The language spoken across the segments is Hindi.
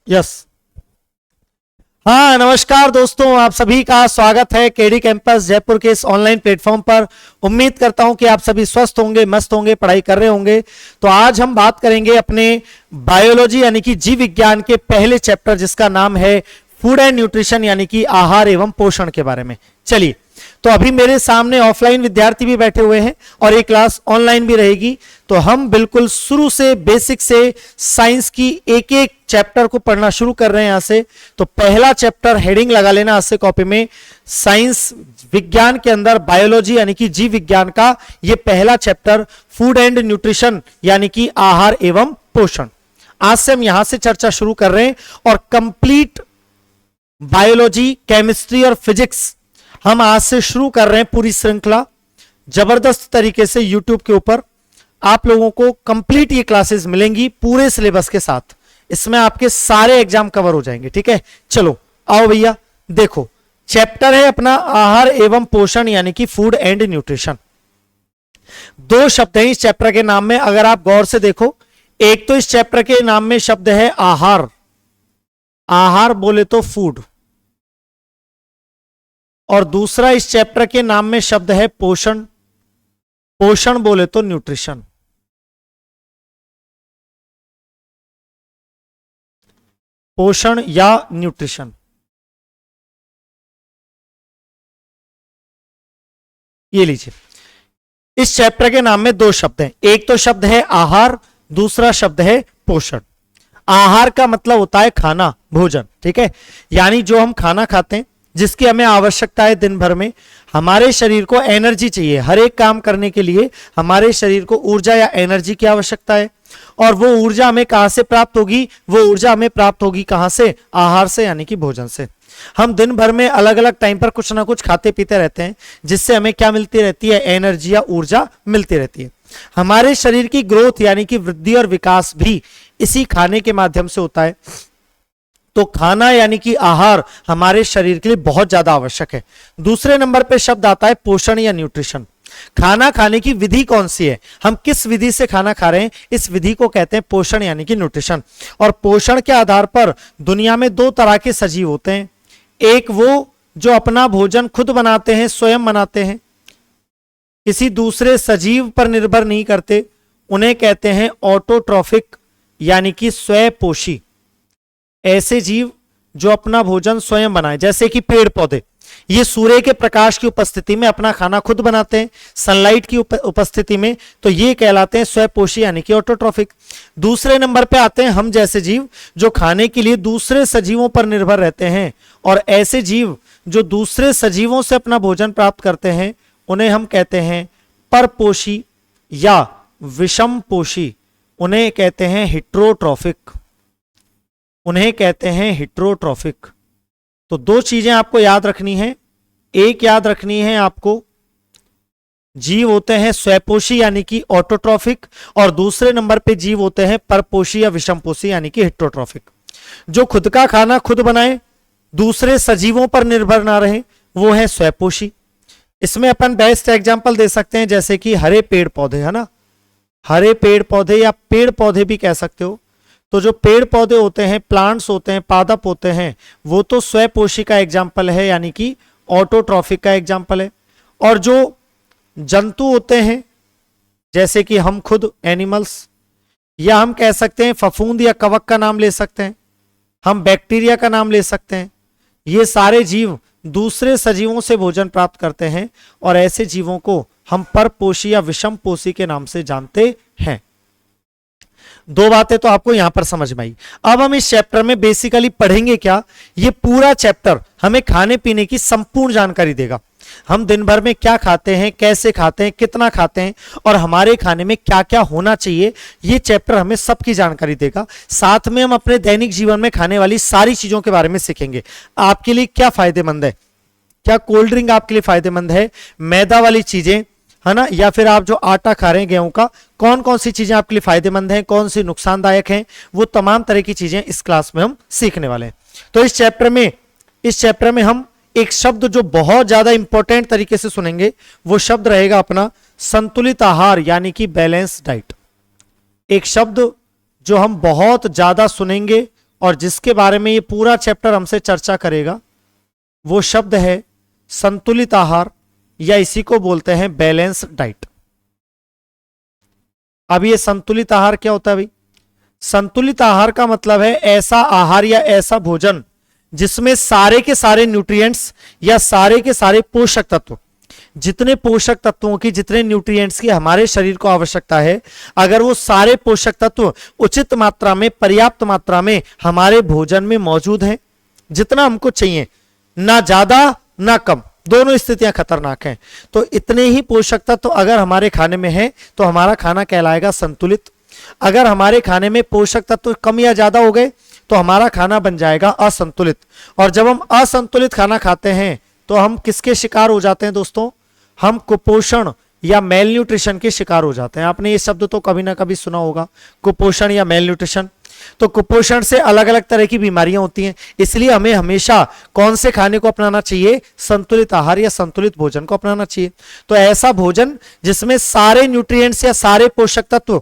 यस। हाँ, नमस्कार दोस्तों, आप सभी का स्वागत है केडी कैंपस जयपुर के इस ऑनलाइन प्लेटफॉर्म पर। उम्मीद करता हूं कि आप सभी स्वस्थ होंगे, मस्त होंगे, पढ़ाई कर रहे होंगे। तो आज हम बात करेंगे अपने बायोलॉजी यानी कि जीव विज्ञान के पहले चैप्टर जिसका नाम है फूड एंड न्यूट्रिशन यानी कि आहार एवं पोषण के बारे में। चलिए, तो अभी मेरे सामने ऑफलाइन विद्यार्थी भी बैठे हुए हैं और ये क्लास ऑनलाइन भी रहेगी। तो हम बिल्कुल शुरू से बेसिक से साइंस की एक एक चैप्टर को पढ़ना शुरू कर रहे हैं यहां से। तो पहला चैप्टर हेडिंग लगा लेना आज से कॉपी में, साइंस विज्ञान के अंदर बायोलॉजी यानी कि जीव विज्ञान का ये पहला चैप्टर फूड एंड न्यूट्रिशन यानी कि आहार एवं पोषण। आज से हम यहां से चर्चा शुरू कर रहे हैं और कंप्लीट बायोलॉजी, केमिस्ट्री और फिजिक्स हम आज से शुरू कर रहे हैं। पूरी श्रृंखला जबरदस्त तरीके से यूट्यूब के ऊपर आप लोगों को कंप्लीट ये क्लासेस मिलेंगी पूरे सिलेबस के साथ। इसमें आपके सारे एग्जाम कवर हो जाएंगे। ठीक है, चलो आओ भैया, देखो चैप्टर है अपना आहार एवं पोषण यानी कि फूड एंड न्यूट्रिशन। दो शब्द हैं इस चैप्टर के नाम में, अगर आप गौर से देखो। एक तो इस चैप्टर के नाम में शब्द है आहार, आहार बोले तो फूड, और दूसरा इस चैप्टर के नाम में शब्द है पोषण, पोषण बोले तो न्यूट्रिशन। पोषण या न्यूट्रिशन, ये लीजिए। इस चैप्टर के नाम में दो शब्द हैं, एक तो शब्द है आहार, दूसरा शब्द है पोषण। आहार का मतलब होता है खाना, भोजन। ठीक है, यानी जो हम खाना खाते हैं, जिसकी हमें आवश्यकता है दिन भर में। हमारे शरीर को एनर्जी चाहिए, हर एक काम करने के लिए हमारे शरीर को ऊर्जा या एनर्जी की आवश्यकता है। और वो ऊर्जा हमें कहां से प्राप्त होगी? वो ऊर्जा हमें प्राप्त होगी कहां से? आहार से, यानी कि भोजन से। हम दिन भर में अलग अलग टाइम पर कुछ ना कुछ खाते पीते रहते हैं, जिससे हमें क्या मिलती रहती है? एनर्जी या ऊर्जा मिलती रहती है। हमारे शरीर की ग्रोथ यानी कि वृद्धि और विकास भी इसी खाने के माध्यम से होता है। तो खाना यानी कि आहार हमारे शरीर के लिए बहुत ज्यादा आवश्यक है। दूसरे नंबर पे शब्द आता है पोषण या न्यूट्रिशन। खाना खाने की विधि कौन सी है, हम किस विधि से खाना खा रहे हैं, इस विधि को कहते हैं पोषण यानी कि न्यूट्रिशन। और पोषण के आधार पर दुनिया में दो तरह के सजीव होते हैं। एक वो जो अपना भोजन खुद बनाते हैं, स्वयं बनाते हैं, किसी दूसरे सजीव पर निर्भर नहीं करते, उन्हें कहते हैं ऑटोट्रॉफिक यानी कि स्वपोषी। ऐसे जीव जो अपना भोजन स्वयं बनाए, जैसे कि पेड़ पौधे, ये सूर्य के प्रकाश की उपस्थिति में अपना खाना खुद बनाते हैं, सनलाइट की उपस्थिति में, तो ये कहलाते हैं स्वपोषी यानी कि ऑटोट्रॉफिक। दूसरे नंबर पे आते हैं हम जैसे जीव जो खाने के लिए दूसरे सजीवों पर निर्भर रहते हैं। और ऐसे जीव जो दूसरे सजीवों से अपना भोजन प्राप्त करते हैं, उन्हें हम कहते हैं परपोषी या विषमपोषी। उन्हें कहते हैं हिट्रोट्रॉफिक, उन्हें कहते हैं हिट्रोट्रॉफिक। तो दो चीजें आपको याद रखनी है। एक याद रखनी है आपको, जीव होते हैं स्वपोषी यानी कि ऑटोट्रॉफिक, और दूसरे नंबर पे जीव होते हैं परपोषी या विषमपोषी यानी कि हिट्रोट्रॉफिक। जो खुद का खाना खुद बनाए, दूसरे सजीवों पर निर्भर ना रहे, वो है स्वपोषी। इसमें अपन बेस्ट एग्जांपल दे सकते हैं, जैसे कि हरे पेड़ पौधे, है ना, हरे पेड़ पौधे या पेड़ पौधे भी कह सकते हो। तो जो पेड़ पौधे होते हैं, प्लांट्स होते हैं, पादप होते हैं, वो तो स्वपोषी का एग्जाम्पल है यानी कि ऑटोट्रॉफिक का एग्जाम्पल है। और जो जंतु होते हैं, जैसे कि हम खुद एनिमल्स, या हम कह सकते हैं फफूंद या कवक का नाम ले सकते हैं, हम बैक्टीरिया का नाम ले सकते हैं, ये सारे जीव दूसरे सजीवों से भोजन प्राप्त करते हैं। और ऐसे जीवों को हम परपोषी या विषमपोषी के नाम से जानते हैं। दो बातें तो आपको यहां पर समझ में आई। अब हम इस चैप्टर में बेसिकली पढ़ेंगे क्या? ये पूरा चैप्टर हमें खाने पीने की संपूर्ण जानकारी देगा। हम दिन भर में क्या खाते हैं, कैसे खाते हैं, कितना खाते हैं, और हमारे खाने में क्या क्या होना चाहिए, ये चैप्टर हमें सबकी जानकारी देगा। साथ में हम अपने दैनिक जीवन में खाने वाली सारी चीजों के बारे में सीखेंगे। आपके लिए क्या फायदेमंद है, क्या कोल्ड ड्रिंक आपके लिए फायदेमंद है, मैदा वाली चीजें, है ना, या फिर आप जो आटा खा रहे हैं गेहूं का, कौन कौन सी चीजें आपके लिए फायदेमंद हैं, कौन सी नुकसानदायक हैं, वो तमाम तरह की चीजें इस क्लास में हम सीखने वाले हैं। तो इस चैप्टर में हम एक शब्द जो बहुत ज्यादा इंपॉर्टेंट तरीके से सुनेंगे, वो शब्द रहेगा अपना संतुलित आहार यानी कि बैलेंस डाइट। एक शब्द जो हम बहुत ज्यादा सुनेंगे और जिसके बारे में ये पूरा चैप्टर हमसे चर्चा करेगा वो शब्द है संतुलित आहार, या इसी को बोलते हैं बैलेंस डाइट। अब ये संतुलित आहार क्या होता है भाई? संतुलित आहार का मतलब है ऐसा आहार या ऐसा भोजन जिसमें सारे के सारे न्यूट्रिएंट्स या सारे के सारे पोषक तत्व, जितने पोषक तत्वों की, जितने न्यूट्रिएंट्स की हमारे शरीर को आवश्यकता है, अगर वो सारे पोषक तत्व उचित मात्रा में, पर्याप्त मात्रा में हमारे भोजन में मौजूद हैं, जितना हमको चाहिए, ना ज्यादा ना कम, दोनों स्थितियां खतरनाक हैं, तो इतने ही पोषक तत्व अगर हमारे खाने में है तो हमारा खाना कहलाएगा संतुलित। अगर हमारे खाने में पोषक तत्व कम या ज्यादा हो गए तो हमारा खाना बन जाएगा असंतुलित। और जब हम असंतुलित खाना खाते हैं तो हम किसके शिकार हो जाते हैं दोस्तों? हम कुपोषण या मेल न्यूट्रिशन के शिकार हो जाते हैं। आपने ये शब्द तो कभी ना कभी सुना होगा, कुपोषण या मेल न्यूट्रिशन। तो कुपोषण से अलग अलग तरह की बीमारियां होती हैं, इसलिए हमें हमेशा कौन से खाने को अपनाना चाहिए? संतुलित आहार या संतुलित भोजन को अपनाना चाहिए। तो ऐसा भोजन जिसमें सारे न्यूट्रिएंट्स या सारे पोषक तत्व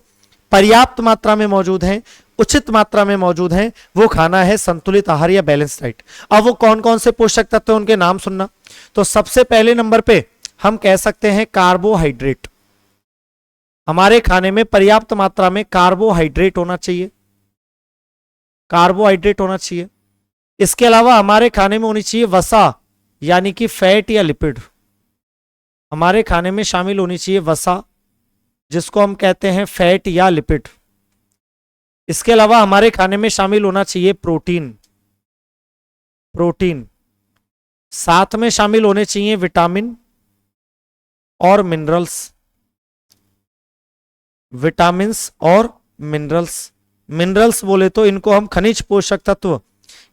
पर्याप्त मात्रा में मौजूद हैं, उचित मात्रा में मौजूद हैं, वो खाना है संतुलित आहार या बैलेंस डाइट। अब वो कौन कौन से पोषक तत्व, उनके नाम सुनना। तो सबसे पहले नंबर पे हम कह सकते हैं कार्बोहाइड्रेट। हमारे खाने में पर्याप्त मात्रा में कार्बोहाइड्रेट होना चाहिए, कार्बोहाइड्रेट होना चाहिए। इसके अलावा हमारे खाने में होनी चाहिए वसा, यानी कि फैट या लिपिड। हमारे खाने में शामिल होनी चाहिए वसा, जिसको हम कहते हैं फैट या लिपिड। इसके अलावा हमारे खाने में शामिल होना चाहिए प्रोटीन, प्रोटीन। साथ में शामिल होने चाहिए विटामिन और मिनरल्स, विटामिन्स और मिनरल्स। मिनरल्स बोले तो इनको हम खनिज पोषक तत्व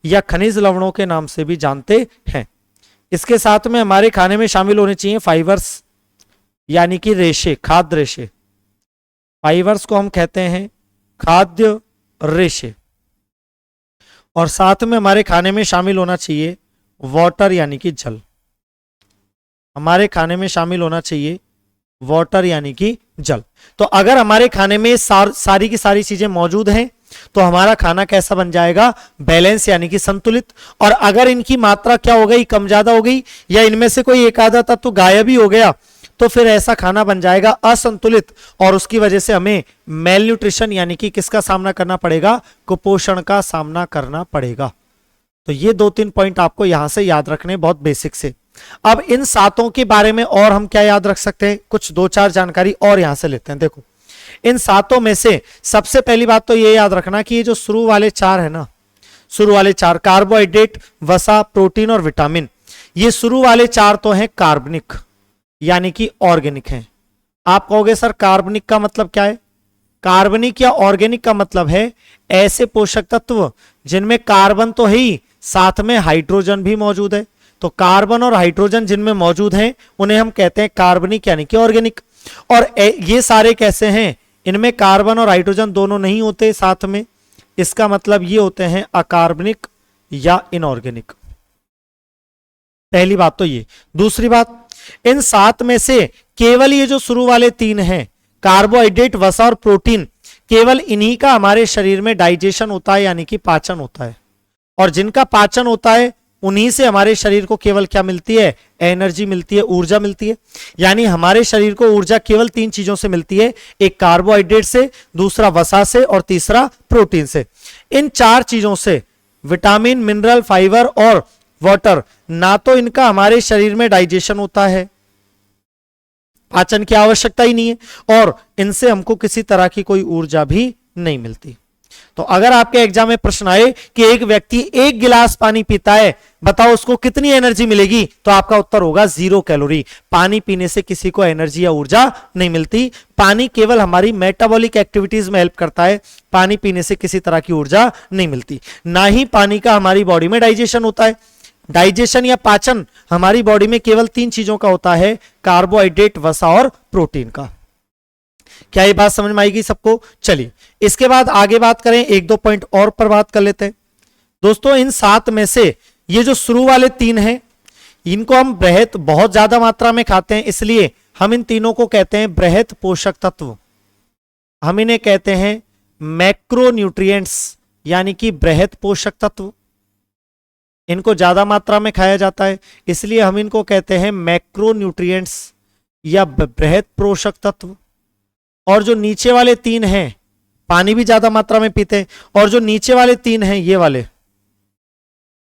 या खनिज लवणों के नाम से भी जानते हैं। इसके साथ में हमारे खाने में शामिल होने चाहिए फाइबर्स, यानी कि रेशे, खाद्य रेशे। फाइबर्स को हम कहते हैं खाद्य रेशे। और साथ में हमारे खाने में शामिल होना चाहिए वाटर, यानी कि जल। हमारे खाने में शामिल होना चाहिए वाटर, यानी कि जल। तो अगर हमारे खाने में सारी की सारी चीजें मौजूद हैं तो हमारा खाना कैसा बन जाएगा? बैलेंस, यानी कि संतुलित। और अगर इनकी मात्रा क्या हो गई? कम ज्यादा हो गई, या इनमें से कोई एक आधा तत्व गायब ही हो गया, तो फिर ऐसा खाना बन जाएगा असंतुलित। और उसकी वजह से हमें मेल न्यूट्रिशन, यानी कि किसका सामना करना पड़ेगा? कुपोषण का सामना करना पड़ेगा। तो ये 2-3 पॉइंट आपको यहां से याद रखने, बहुत बेसिक से। अब इन सातों के बारे में और हम क्या याद रख सकते हैं? कुछ 2-4 जानकारी और यहां से लेते हैं। देखो, इन सातों में से सबसे पहली बात तो ये याद रखना कि ये जो शुरू वाले 4 है ना, शुरू वाले 4 कार्बोहाइड्रेट, वसा, प्रोटीन और विटामिन, ये शुरू वाले 4 तो हैं कार्बनिक, यानी कि ऑर्गेनिक हैं। आप कहोगे सर कार्बनिक का मतलब क्या है? कार्बनिक या ऑर्गेनिक का मतलब है ऐसे पोषक तत्व जिनमें कार्बन तो है ही, साथ में हाइड्रोजन भी मौजूद है। तो कार्बन और हाइड्रोजन जिनमें मौजूद हैं उन्हें हम कहते हैं कार्बनिक, यानी कि ऑर्गेनिक। और ये सारे कैसे हैं? इनमें कार्बन और हाइड्रोजन दोनों नहीं होते साथ में, इसका मतलब ये होते हैं अकार्बनिक या इनऑर्गेनिक। पहली बात तो ये। दूसरी बात, इन 7 में से केवल ये जो शुरू वाले 3 हैं, कार्बोहाइड्रेट, वसा और प्रोटीन, केवल इन्हीं का हमारे शरीर में डाइजेशन होता है, यानी कि पाचन होता है। और जिनका पाचन होता है उन्हीं से हमारे शरीर को केवल क्या मिलती है? एनर्जी मिलती है, ऊर्जा मिलती है। यानी हमारे शरीर को ऊर्जा केवल 3 चीजों से मिलती है, एक कार्बोहाइड्रेट से, दूसरा वसा से और तीसरा प्रोटीन से। इन 4 चीजों से, विटामिन, मिनरल, फाइबर और वाटर, ना तो इनका हमारे शरीर में डाइजेशन होता है, पाचन की आवश्यकता ही नहीं है, और इनसे हमको किसी तरह की कोई ऊर्जा भी नहीं मिलती। तो अगर आपके एग्जाम में प्रश्न आए कि एक व्यक्ति 1 गिलास पानी पीता है, बताओ उसको कितनी एनर्जी मिलेगी, तो आपका उत्तर होगा 0 कैलोरी। पानी पीने से किसी को एनर्जी या ऊर्जा नहीं मिलती। पानी केवल हमारी मेटाबॉलिक एक्टिविटीज में हेल्प करता है, पानी पीने से किसी तरह की ऊर्जा नहीं मिलती। ना ही पानी का हमारी बॉडी में डाइजेशन होता है। डाइजेशन या पाचन हमारी बॉडी में केवल 3 चीजों का होता है, कार्बोहाइड्रेट, वसा और प्रोटीन का। क्या ये बात समझ में आएगी सबको? चलिए इसके बाद आगे बात करें, 1-2 पॉइंट और पर बात कर लेते हैं। दोस्तों, इन 7 में से ये जो शुरू वाले 3 हैं, इनको हम बृहत, बहुत ज्यादा मात्रा में खाते हैं, इसलिए हम इन तीनों को कहते हैं बृहत पोषक तत्व। हम इन्हें कहते हैं मैक्रोन्यूट्रिएंट्स, यानी कि बृहद पोषक तत्व, इनको ज्यादा मात्रा में खाया जाता है, इसलिए हम इनको कहते हैं मैक्रोन्यूट्रिएंट्स या बृहद पोषक तत्व। और जो नीचे वाले तीन हैं, पानी भी ज्यादा मात्रा में पीते हैं, और जो नीचे वाले तीन हैं ये वाले,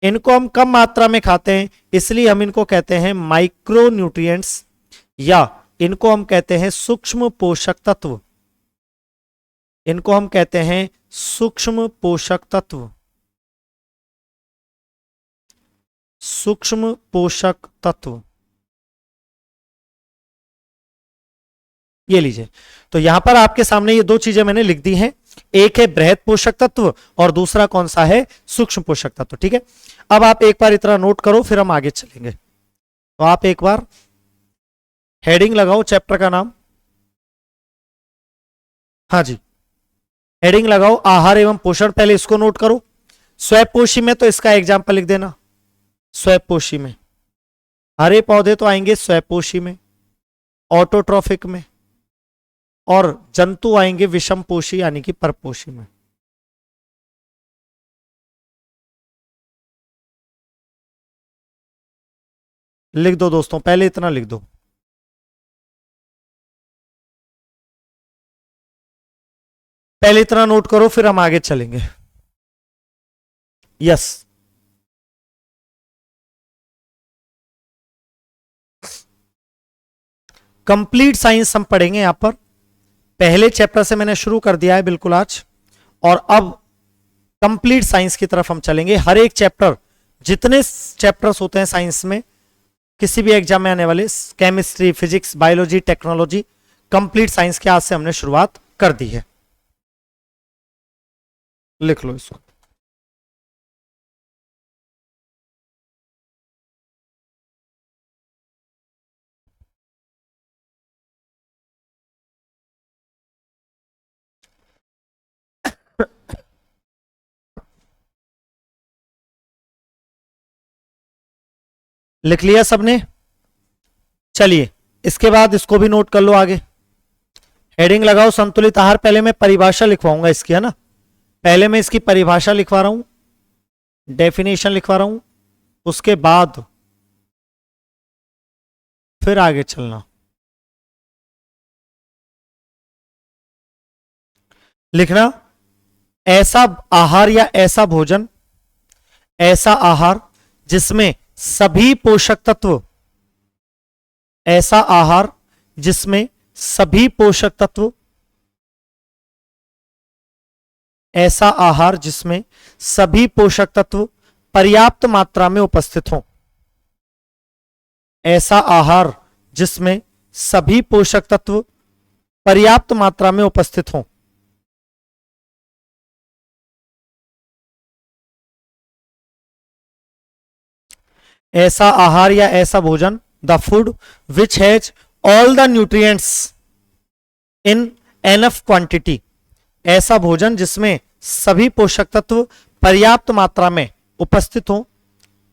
इनको हम कम मात्रा में खाते हैं, इसलिए हम इनको कहते हैं माइक्रोन्यूट्रिएंट्स या इनको हम कहते हैं सूक्ष्म पोषक तत्व। इनको हम कहते हैं सूक्ष्म पोषक तत्व, सूक्ष्म पोषक तत्व। ये लीजिए, तो यहां पर आपके सामने ये दो चीजें मैंने लिख दी हैं, एक है बृहद पोषक तत्व और दूसरा कौन सा है, सूक्ष्म पोषक तत्व। ठीक है, अब आप एक बार इतना नोट करो, फिर हम आगे चलेंगे। तो आप एक बार हेडिंग लगाओ चैप्टर का नाम, हाँ जी, हेडिंग लगाओ आहार एवं पोषण, पहले इसको नोट करो। स्वयंपोषी में तो इसका एग्जाम्पल लिख देना, स्वयंपोषी में हरे पौधे तो आएंगे स्वयंपोषी में, ऑटोट्रॉफिक में, और जंतु आएंगे विषमपोषी यानी कि परपोषी में। लिख दो दोस्तों, पहले इतना लिख दो। पहले इतना नोट करो, फिर हम आगे चलेंगे। यस, कंप्लीट साइंस हम पढ़ेंगे यहां पर। पहले चैप्टर से मैंने शुरू कर दिया है बिल्कुल आज, और अब कंप्लीट साइंस की तरफ हम चलेंगे। हर एक चैप्टर, जितने चैप्टर्स होते हैं साइंस में, किसी भी एग्जाम में आने वाले, chemistry, physics, biology, technology, complete science के आज से हमने शुरुआत कर दी है। लिख लो इसको। लिख लिया सबने? चलिए, इसके बाद इसको भी नोट कर लो आगे। हेडिंग लगाओ संतुलित आहार। पहले मैं परिभाषा लिखवाऊंगा इसकी, है ना, पहले मैं इसकी परिभाषा लिखवा रहा हूं, डेफिनेशन लिखवा रहा हूं, उसके बाद फिर आगे चलना। लिखना, ऐसा आहार या ऐसा भोजन, ऐसा आहार जिसमें सभी पोषक तत्व, ऐसा आहार जिसमें सभी पोषक तत्व, ऐसा आहार जिसमें सभी पोषक तत्व पर्याप्त मात्रा में उपस्थित हों, ऐसा आहार जिसमें सभी पोषक तत्व पर्याप्त मात्रा में उपस्थित हों। ऐसा आहार या ऐसा भोजन, the food which has all the nutrients in enough quantity, ऐसा भोजन जिसमें सभी पोषक तत्व पर्याप्त मात्रा में उपस्थित हों,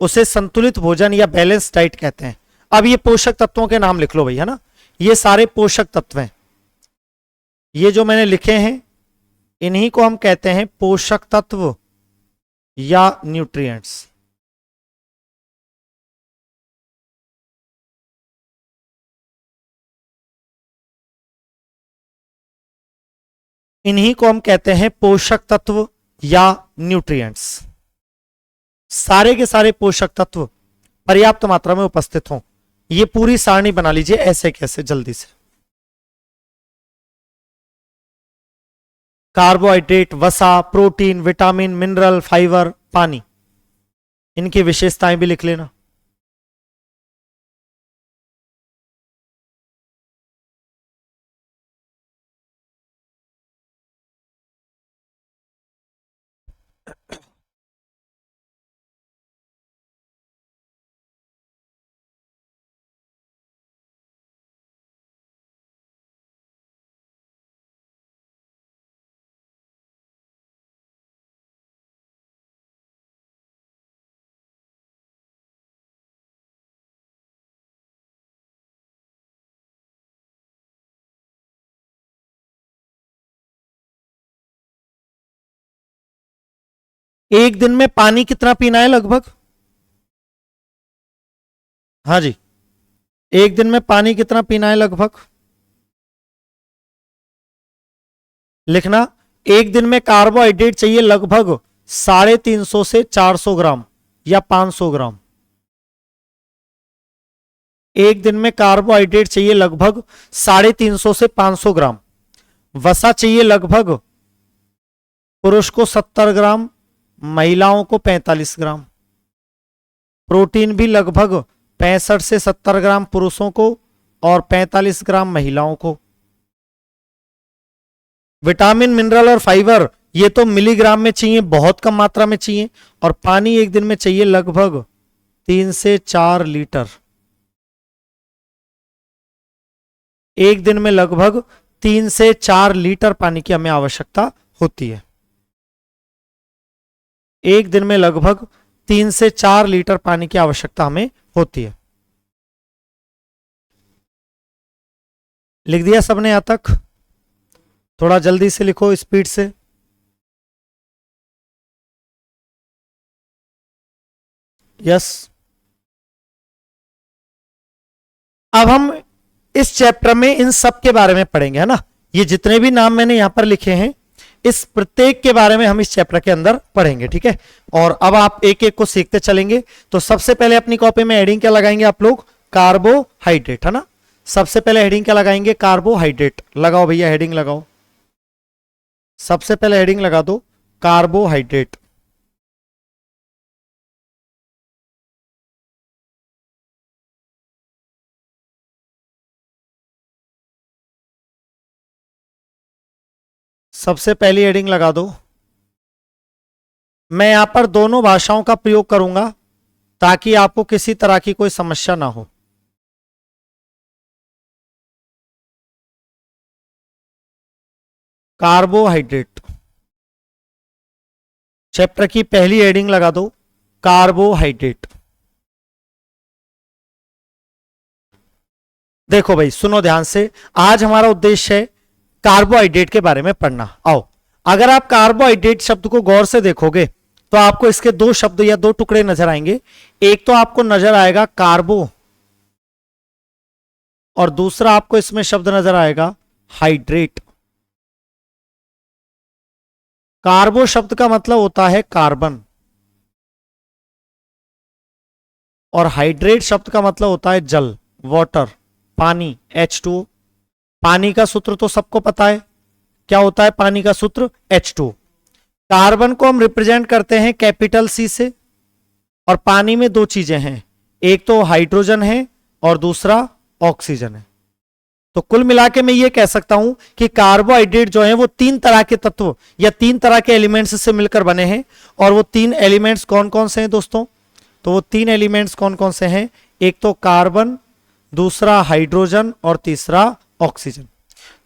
उसे संतुलित भोजन या बैलेंस डाइट कहते हैं। अब ये पोषक तत्वों के नाम लिख लो भैया ना, ये सारे पोषक तत्व हैं, ये जो मैंने लिखे हैं इन्हीं को हम कहते हैं पोषक तत्व या न्यूट्रिएंट्स। इन्हीं को हम कहते हैं पोषक तत्व या न्यूट्रिएंट्स। सारे के सारे पोषक तत्व पर्याप्त मात्रा में उपस्थित हों। ये पूरी सारणी बना लीजिए ऐसे कैसे, जल्दी से। कार्बोहाइड्रेट, वसा, प्रोटीन, विटामिन, मिनरल, फाइबर, पानी, इनकी विशेषताएं भी लिख लेना। एक दिन में पानी कितना पीना है लगभग? हाँ जी, एक दिन में पानी कितना पीना है लगभग? लिखना, एक दिन में कार्बोहाइड्रेट चाहिए लगभग 350 से 400 ग्राम या 500 ग्राम। एक दिन में कार्बोहाइड्रेट चाहिए लगभग 350 से 500 ग्राम। वसा चाहिए लगभग पुरुष को 70 ग्राम, महिलाओं को 45 ग्राम। प्रोटीन भी लगभग 65 से 70 ग्राम पुरुषों को और 45 ग्राम महिलाओं को। विटामिन, मिनरल और फाइबर ये तो मिलीग्राम में चाहिए, बहुत कम मात्रा में चाहिए। और पानी एक दिन में चाहिए लगभग 3 से 4 लीटर। एक दिन में लगभग 3 से 4 लीटर पानी की हमें आवश्यकता होती है। एक दिन में लगभग 3 से 4 लीटर पानी की आवश्यकता हमें होती है। लिख दिया सबने यहां तक? थोड़ा जल्दी से लिखो, स्पीड से। यस। अब हम इस चैप्टर में इन सब के बारे में पढ़ेंगे, है ना। ये जितने भी नाम मैंने यहां पर लिखे हैं, इस प्रत्येक के बारे में हम इस चैप्टर के अंदर पढ़ेंगे, ठीक है। और अब आप एक एक को सीखते चलेंगे। तो सबसे पहले अपनी कॉपी में हेडिंग क्या लगाएंगे आप लोग? कार्बोहाइड्रेट, है ना। सबसे पहले हेडिंग क्या लगाएंगे? कार्बोहाइड्रेट। लगाओ भैया, हेडिंग लगाओ। सबसे पहले हेडिंग लगा दो कार्बोहाइड्रेट। सबसे पहली हेडिंग लगा दो। मैं यहां पर दोनों भाषाओं का प्रयोग करूंगा ताकि आपको किसी तरह की कोई समस्या ना हो। कार्बोहाइड्रेट, चैप्टर की पहली हेडिंग लगा दो कार्बोहाइड्रेट। देखो भाई, सुनो ध्यान से। आज हमारा उद्देश्य है कार्बोहाइड्रेट के बारे में पढ़ना। आओ, अगर आप कार्बोहाइड्रेट शब्द को गौर से देखोगे तो आपको इसके दो शब्द या दो टुकड़े नजर आएंगे। एक तो आपको नजर आएगा कार्बो, और दूसरा आपको इसमें शब्द नजर आएगा हाइड्रेट। कार्बो शब्द का मतलब होता है कार्बन, और हाइड्रेट शब्द का मतलब होता है जल, वाटर, पानी, H2O। पानी का सूत्र तो सबको पता है, क्या होता है पानी का सूत्र? H2O। कार्बन को हम रिप्रेजेंट करते हैं कैपिटल C से, और पानी में दो चीजें हैं, एक तो हाइड्रोजन है और दूसरा ऑक्सीजन है। तो कुल मिला के मैं ये कह सकता हूं कि कार्बोहाइड्रेट जो है वो तीन तरह के तत्व या तीन तरह के एलिमेंट्स से मिलकर बने हैं। और वो तीन एलिमेंट्स कौन कौन से हैं दोस्तों? तो वो तीन एलिमेंट्स कौन कौन से हैं? एक तो कार्बन, दूसरा हाइड्रोजन और तीसरा ऑक्सीजन।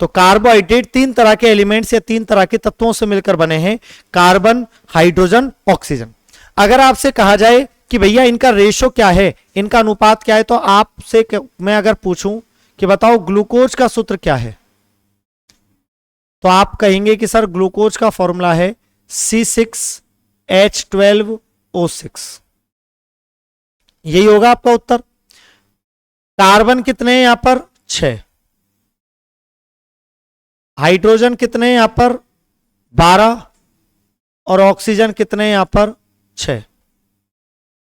तो कार्बोहाइड्रेट तीन तरह के एलिमेंट्स या तीन तरह के तत्वों से मिलकर बने हैं, कार्बन, हाइड्रोजन, ऑक्सीजन। अगर आपसे कहा जाए कि भैया इनका रेशो क्या है, इनका अनुपात क्या है, तो आपसे मैं अगर पूछूं कि बताओ ग्लूकोज का सूत्र क्या है, तो आप कहेंगे कि सर ग्लूकोज का फॉर्मूला है C6H12O6। यही होगा आपका उत्तर। कार्बन कितने हैं यहां पर? 6। हाइड्रोजन कितने हैं यहां पर? 12। और ऑक्सीजन कितने हैं यहां पर? 6।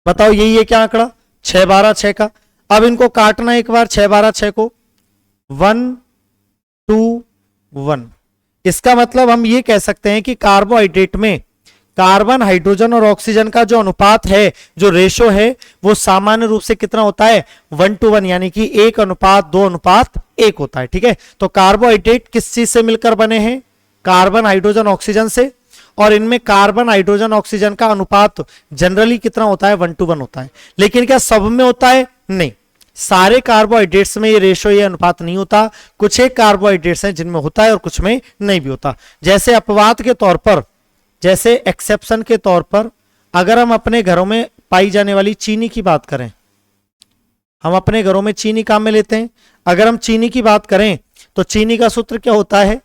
बताओ यही है क्या आंकड़ा? 6 12 6 का। अब इनको काटना एक बार, 6 12 6 को 1 2 1। इसका मतलब हम ये कह सकते हैं कि कार्बोहाइड्रेट में कार्बन, हाइड्रोजन और ऑक्सीजन का जो अनुपात है, जो रेशो है, वो सामान्य रूप से कितना होता है? 1:1, यानी कि 1:2:1 होता है, ठीक है। तो कार्बोहाइड्रेट किस चीज से मिलकर बने हैं? कार्बन, हाइड्रोजन, ऑक्सीजन से। और इनमें कार्बन, हाइड्रोजन, ऑक्सीजन का अनुपात जनरली कितना होता है? 1:1 होता है। लेकिन क्या सब में होता है? नहीं, सारे कार्बोहाइड्रेट्स में ये रेशो, ये अनुपात नहीं होता। कुछ एक कार्बोहाइड्रेट्स हैं जिनमें होता है और कुछ में नहीं भी होता। जैसे अपवाद के तौर पर, जैसे एक्सेप्शन के तौर पर, अगर हम अपने घरों में पाई जाने वाली चीनी की बात करें, हम अपने घरों में चीनी काम में लेते हैं। अगर हम चीनी की बात करें तो चीनी का सूत्र क्या होता है?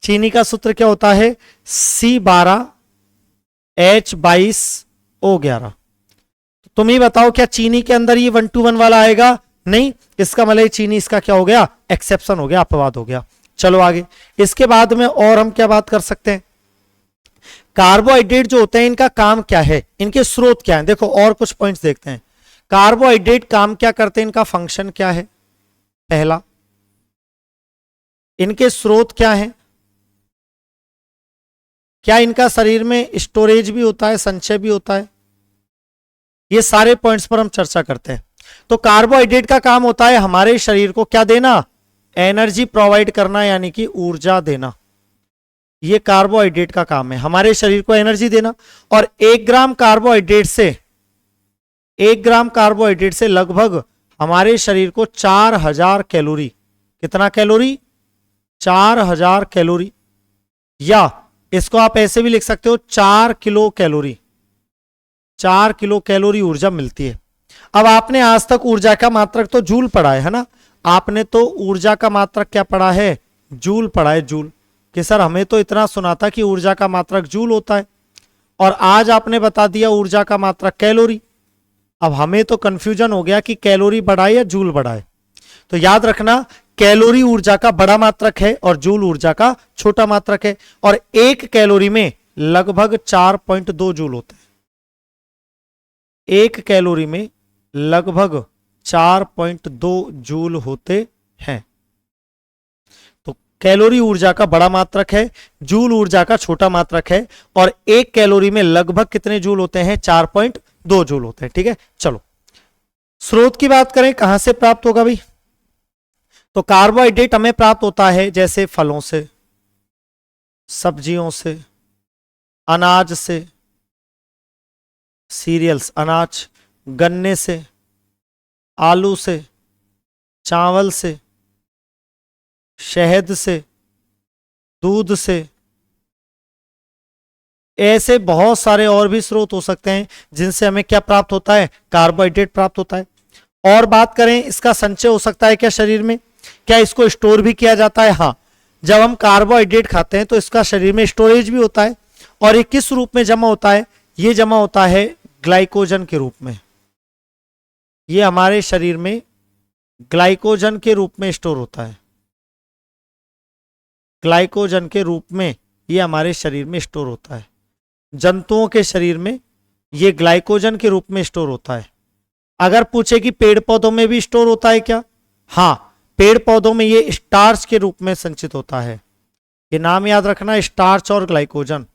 चीनी का सूत्र क्या होता है? C12 H22O11। तुम ही बताओ क्या चीनी के अंदर ये 1 to 1 वाला आएगा? नहीं, इसका मतलब चीनी इसका क्या हो गया? एक्सेप्शन हो गया, अपवाद हो गया। चलो आगे, इसके बाद में और हम क्या बात कर सकते हैं? कार्बोहाइड्रेट जो होते हैं इनका काम क्या है, इनके स्रोत क्या है? देखो और कुछ पॉइंट्स देखते हैं। कार्बोहाइड्रेट काम क्या करते हैं, इनका फंक्शन क्या है? पहला, इनके स्रोत क्या है? क्या इनका शरीर में स्टोरेज भी होता है, संचय भी होता है? ये सारे पॉइंट्स पर हम चर्चा करते हैं। तो कार्बोहाइड्रेट का काम होता है हमारे शरीर को क्या देना? एनर्जी प्रोवाइड करना, यानी कि ऊर्जा देना। ये कार्बोहाइड्रेट का काम है, हमारे शरीर को एनर्जी देना। और 1 ग्राम कार्बोहाइड्रेट से लगभग हमारे शरीर को 4000 कैलोरी, कितना कैलोरी? 4000 कैलोरी, या इसको आप ऐसे भी लिख सकते हो 4 किलो कैलोरी, 4 किलो कैलोरी ऊर्जा मिलती है। अब आपने आज तक ऊर्जा का मात्रक तो जूल पढ़ा है ना? आपने तो ऊर्जा का मात्रक क्या पढ़ा है? जूल पढ़ा है, जूल। कि सर हमें तो इतना सुना था कि ऊर्जा का मात्रक जूल होता है, और आज आपने बता दिया ऊर्जा का मात्रक कैलोरी। अब हमें तो कंफ्यूजन हो गया कि कैलोरी बढ़ाए या जूल बढ़ाए। तो याद रखना, कैलोरी ऊर्जा का बड़ा मात्रक है और जूल ऊर्जा का छोटा मात्रक है। और 1 कैलोरी में लगभग 4.2 जूल होते हैं। 1 कैलोरी में लगभग 4.2 जूल होते हैं। तो कैलोरी ऊर्जा का बड़ा मात्रक है, जूल ऊर्जा का छोटा मात्रक है। और 1 कैलोरी में लगभग कितने जूल होते हैं? 4.2 जूल होते हैं। ठीक है, चलो स्रोत की बात करें, कहां से प्राप्त होगा भाई? तो कार्बोहाइड्रेट हमें प्राप्त होता है जैसे फलों से, सब्जियों से, अनाज से, सीरियल्स अनाज, गन्ने से, आलू से, चावल से, शहद से, दूध से। ऐसे बहुत सारे और भी स्रोत हो सकते हैं जिनसे हमें क्या प्राप्त होता है? कार्बोहाइड्रेट प्राप्त होता है। और बात करें, इसका संचय हो सकता है क्या शरीर में? क्या इसको स्टोर भी किया जाता है? हाँ, जब हम कार्बोहाइड्रेट खाते हैं तो इसका शरीर में स्टोरेज भी होता है। और ये किस रूप में जमा होता है? ये जमा होता है ग्लाइकोजन के रूप में। ये हमारे शरीर में ग्लाइकोजन के रूप में स्टोर होता है। ग्लाइकोजन के रूप में ये हमारे शरीर में स्टोर होता है। जंतुओं के शरीर में ये ग्लाइकोजन के रूप में स्टोर होता है। अगर पूछे कि पेड़ पौधों में भी स्टोर होता है क्या? हाँ, पेड़ पौधों में ये स्टार्च के रूप में संचित होता है। ये नाम याद रखना, स्टार्च और ग्लाइकोजन।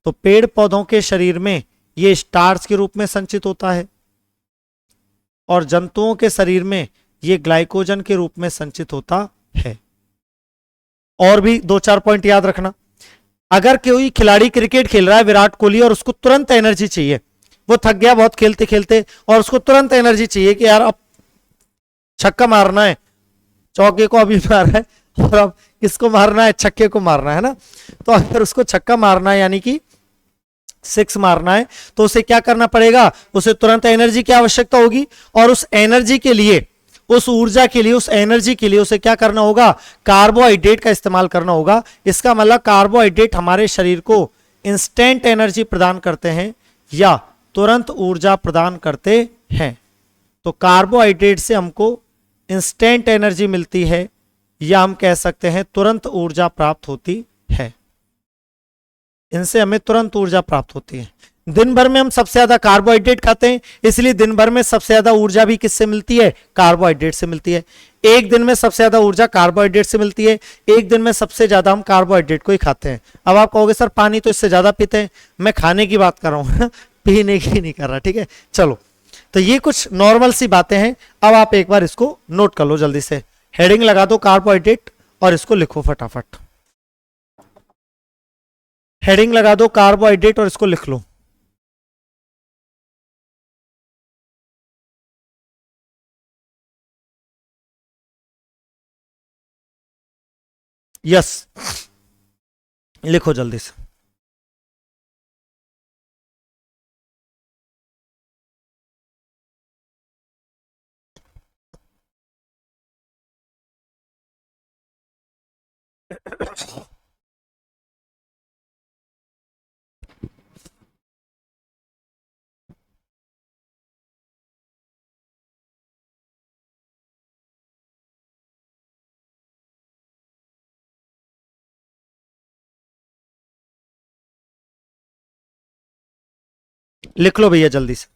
तो पेड़ पौधों के शरीर में ये स्टार्च के रूप में संचित होता है, और जंतुओं के शरीर में ये ग्लाइकोजन के रूप में संचित होता है। और भी 2-4 पॉइंट याद रखना। अगर कोई खिलाड़ी क्रिकेट खेल रहा है, विराट कोहली, और उसको तुरंत एनर्जी चाहिए, वो थक गया बहुत खेलते खेलते, और उसको तुरंत एनर्जी चाहिए कि यार अब छक्का मारना है, चौके को अभी मारना है, और अब किसको मारना है? छक्के को मारना है ना। तो अगर उसको छक्का मारना है, यानी कि 6 मारना है, तो उसे क्या करना पड़ेगा? उसे तुरंत एनर्जी की आवश्यकता होगी, और उस एनर्जी के लिए, उस ऊर्जा के लिए, उस एनर्जी के लिए उसे क्या करना होगा? कार्बोहाइड्रेट का इस्तेमाल करना होगा। इसका मतलब कार्बोहाइड्रेट हमारे शरीर को इंस्टेंट एनर्जी प्रदान करते हैं या तुरंत ऊर्जा प्रदान करते हैं। तो कार्बोहाइड्रेट से हमको इंस्टेंट एनर्जी मिलती है, या हम कह सकते हैं तुरंत ऊर्जा प्राप्त होती है। इनसे हमें तुरंत ऊर्जा प्राप्त होती है। दिन भर में हम सबसे ज्यादा कार्बोहाइड्रेट खाते हैं, इसलिए दिन भर में सबसे ज्यादा ऊर्जा भी किससे मिलती है? कार्बोहाइड्रेट से मिलती है। एक दिन में सबसे ज्यादा ऊर्जा कार्बोहाइड्रेट से मिलती है। एक दिन में सबसे ज्यादा हम कार्बोहाइड्रेट को ही खाते हैं। अब आप कहोगे सर पानी तो इससे ज्यादा पीते हैं। मैं खाने की बात कर रहा हूं पीने की नहीं कर रहा। ठीक है, चलो, तो ये कुछ नॉर्मल सी बातें हैं। अब आप एक बार इसको नोट कर लो जल्दी से। हेडिंग लगा दो कार्बोहाइड्रेट और इसको लिखो फटाफट। हेडिंग लगा दो कार्बोहाइड्रेट और इसको लिख लो। यस, लिखो जल्दी से। लिख लो भैया जल्दी से।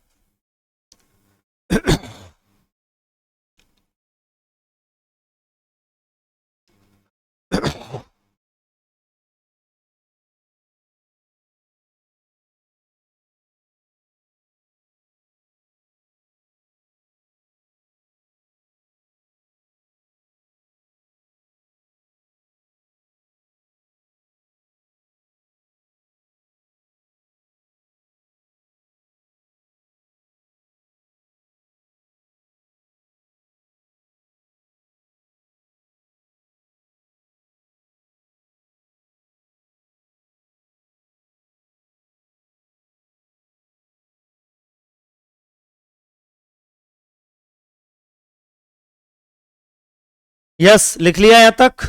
यस, लिख लिया यहां तक?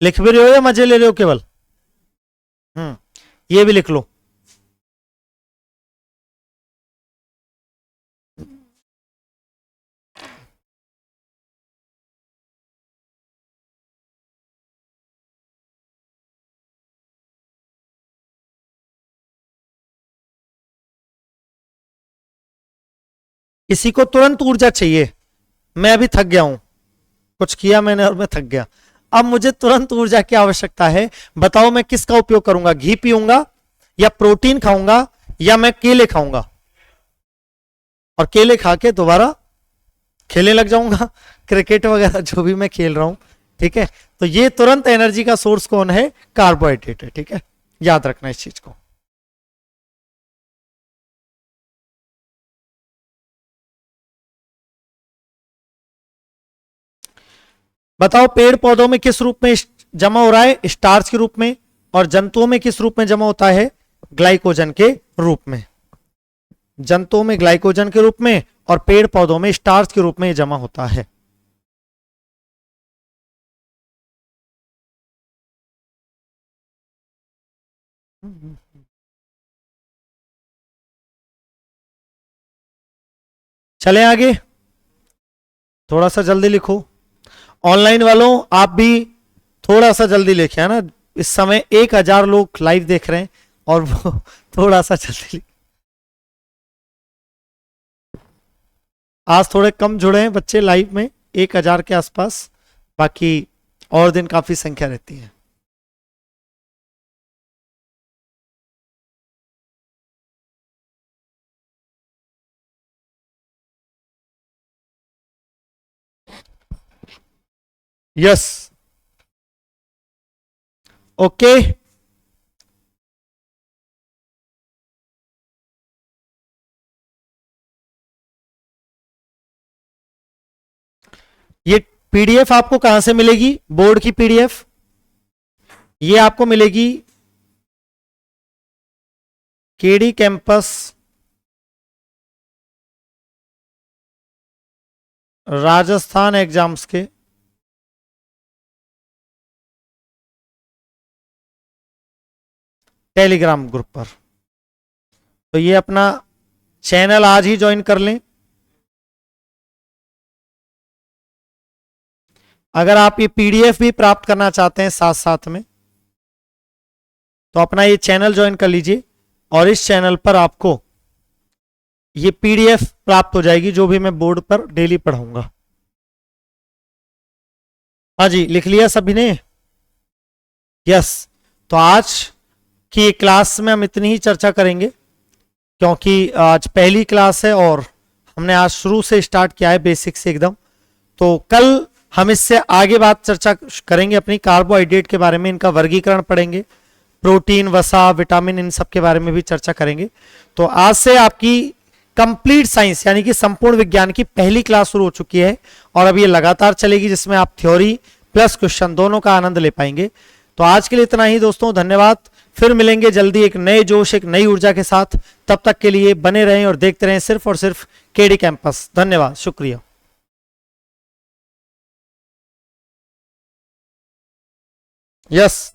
लिख भी रहे हो या मजे ले रहे हो केवल? ये भी लिख लो। किसी को तुरंत ऊर्जा चाहिए? मैं अभी थक गया हूं, कुछ किया मैंने और मैं थक गया। अब मुझे तुरंत ऊर्जा की आवश्यकता है। बताओ मैं किसका उपयोग करूंगा? घी पीऊंगा या प्रोटीन खाऊंगा या मैं केले खाऊंगा? और केले खा के दोबारा खेलने लग जाऊंगा, क्रिकेट वगैरह जो भी मैं खेल रहा हूं। ठीक है, तो ये तुरंत एनर्जी का सोर्स कौन है? कार्बोहाइड्रेट है। ठीक है, याद रखना इस चीज को। बताओ पेड़ पौधों में किस रूप में जमा हो रहा है? स्टार्च के रूप में। और जंतुओं में किस रूप में जमा होता है? ग्लाइकोजन के रूप में। जंतुओं में ग्लाइकोजन के रूप में और पेड़ पौधों में स्टार्च के रूप में जमा होता है। चले आगे, थोड़ा सा जल्दी लिखो। ऑनलाइन वालों आप भी थोड़ा सा जल्दी लिखे, है ना? इस समय 1000 लोग लाइव देख रहे हैं और वो थोड़ा सा जल्दी आज थोड़े कम जुड़े हैं बच्चे लाइव में, 1000 के आसपास। बाकी और दिन काफी संख्या रहती है। Yes, okay. ये पीडीएफ आपको कहां से मिलेगी? बोर्ड की पीडीएफ ये आपको मिलेगी केडी कैंपस राजस्थान एग्जाम्स के टेलीग्राम ग्रुप पर। तो ये अपना चैनल आज ही ज्वाइन कर लें। अगर आप ये पीडीएफ भी प्राप्त करना चाहते हैं साथ साथ में, तो अपना ये चैनल ज्वाइन कर लीजिए और इस चैनल पर आपको ये पीडीएफ प्राप्त हो जाएगी जो भी मैं बोर्ड पर डेली पढ़ाऊंगा। हाँ जी, लिख लिया सभी ने? यस। तो आज की क्लास में हम इतनी ही चर्चा करेंगे क्योंकि आज पहली क्लास है और हमने आज शुरू से स्टार्ट किया है, बेसिक से एकदम। तो कल हम इससे आगे बात चर्चा करेंगे अपनी कार्बोहाइड्रेट के बारे में, इनका वर्गीकरण पढ़ेंगे, प्रोटीन, वसा, विटामिन, इन सब के बारे में भी चर्चा करेंगे। तो आज से आपकी कंप्लीट साइंस यानी कि संपूर्ण विज्ञान की पहली क्लास शुरू हो चुकी है और अब ये लगातार चलेगी जिसमें आप थ्योरी प्लस क्वेश्चन दोनों का आनंद ले पाएंगे। तो आज के लिए इतना ही दोस्तों, धन्यवाद। फिर मिलेंगे जल्दी एक नए जोश, एक नई ऊर्जा के साथ। तब तक के लिए बने रहें और देखते रहें सिर्फ और सिर्फ केडी कैंपस। धन्यवाद, शुक्रिया। यस।